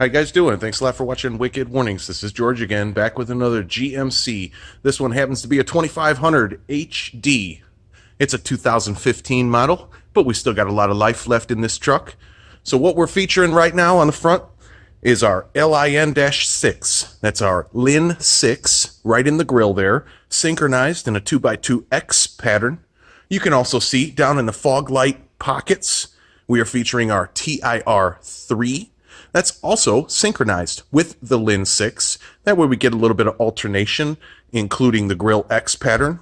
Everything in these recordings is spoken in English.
How you guys doing? Thanks a lot for watching Wicked Warnings. This is George again, back with another GMC. This one happens to be a 2500 HD. It's a 2015 model, but we still got a lot of life left in this truck. So what we're featuring right now on the front is our LIN-6. That's our LIN 6, right in the grill there, synchronized in a 2x2X pattern. You can also see down in the fog light pockets, we are featuring our TIR 3. That's also synchronized with the LIN 6. That way we get a little bit of alternation, including the grill X pattern.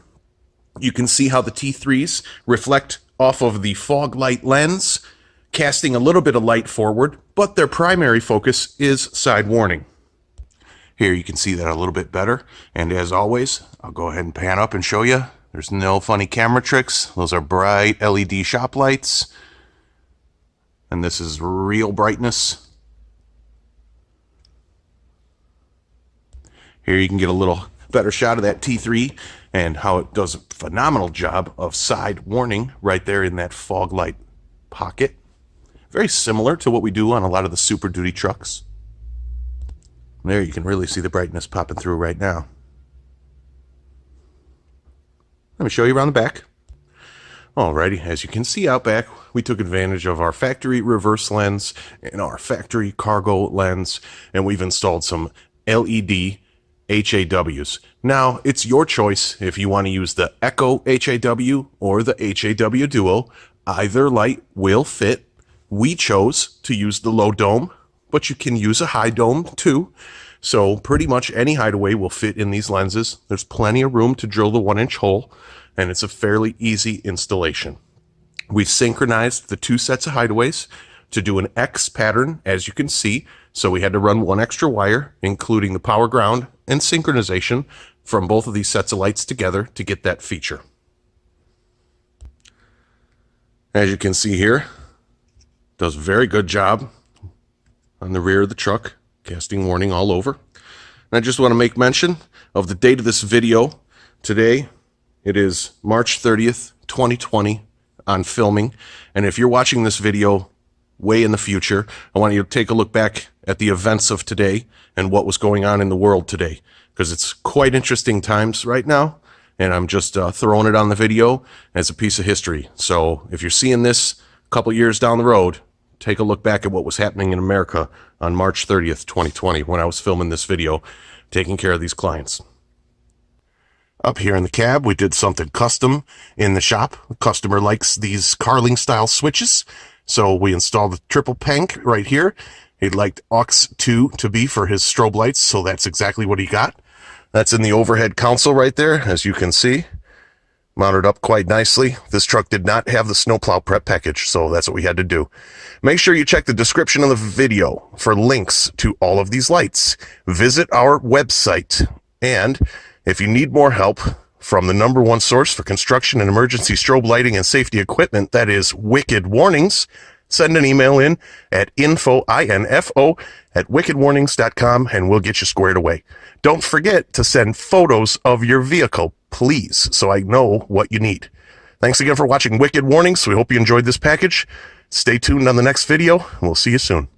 You can see how the T3s reflect off of the fog light lens, casting a little bit of light forward, but their primary focus is side warning. Here you can see that a little bit better. And as always, I'll go ahead and pan up and show you. There's no funny camera tricks. Those are bright LED shop lights. And this is real brightness. Here you can get a little better shot of that T3 and how it does a phenomenal job of side warning right there in that fog light pocket. Very similar to what we do on a lot of the Super Duty trucks. There you can really see the brightness popping through right now. Let me show you around the back. Alrighty, as you can see out back, we took advantage of our factory reverse lens and our factory cargo lens, and we've installed some LED HAWs. Now, it's your choice if you want to use the ECO HAW or the HAW Duo. Either light will fit. We chose to use the low dome, but you can use a high dome too. So pretty much any hideaway will fit in these lenses. There's plenty of room to drill the 1-inch hole, and it's a fairly easy installation. We've synchronized the two sets of hideaways to do an X pattern, as you can see. So we had to run one extra wire, including the power ground and synchronization from both of these sets of lights together to get that feature. As you can see here, does a very good job on the rear of the truck, casting warning all over. And I just want to make mention of the date of this video. Today, it is March 30th, 2020 on filming. And if you're watching this video way in the future, I want you to take a look back at the events of today and what was going on in the world today, because it's quite interesting times right now, and I'm just throwing it on the video as a piece of history. So if you're seeing this a couple years down the road, take a look back at what was happening in America on March 30th, 2020, when I was filming this video, taking care of these clients. Up here in the cab, we did something custom in the shop. The customer likes these Carling style switches, so we installed the triple pank right here. He liked aux 2 to be for his strobe lights, so that's exactly what he got. That's in the overhead console right there, as you can see. Mounted up quite nicely. This truck did not have the snowplow prep package, so that's what we had to do. Make sure you check the description of the video for links to all of these lights. Visit our website, and if you need more help from the #1 source for construction and emergency strobe lighting and safety equipment, that is Wicked Warnings, send an email in at info@wickedwarnings.com and we'll get you squared away. Don't forget to send photos of your vehicle, please, so I know what you need. Thanks again for watching Wicked Warnings. We hope you enjoyed this package. Stay tuned on the next video, and we'll see you soon.